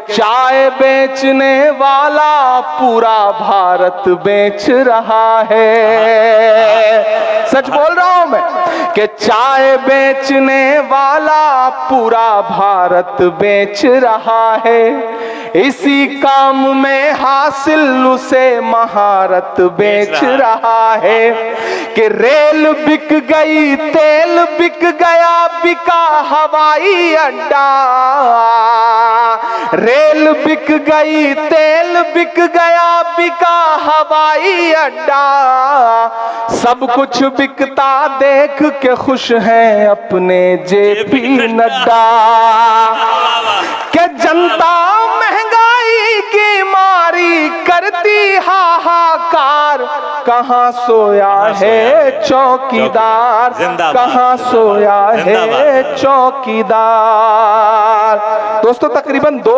चाय बेचने वाला पूरा भारत बेच रहा है। सच बोल रहा हूं मैं कि चाय बेचने वाला पूरा भारत बेच रहा है। इसी काम में हासिल उसे महारत बेच रहा है कि रेल बिक गई, तेल बिक गया, बिका हवाई अड्डा। रेल बिक गई, तेल बिक गया, बिका हवाई अड्डा। सब कुछ बिकता देख के खुश हैं अपने जेपी नड्डा। के जनता महंगाई की मारी करती हाहाकार, कहाँ सोया है चौकीदार, कहाँ सोया है चौकीदार। दोस्तों तकरीबन 2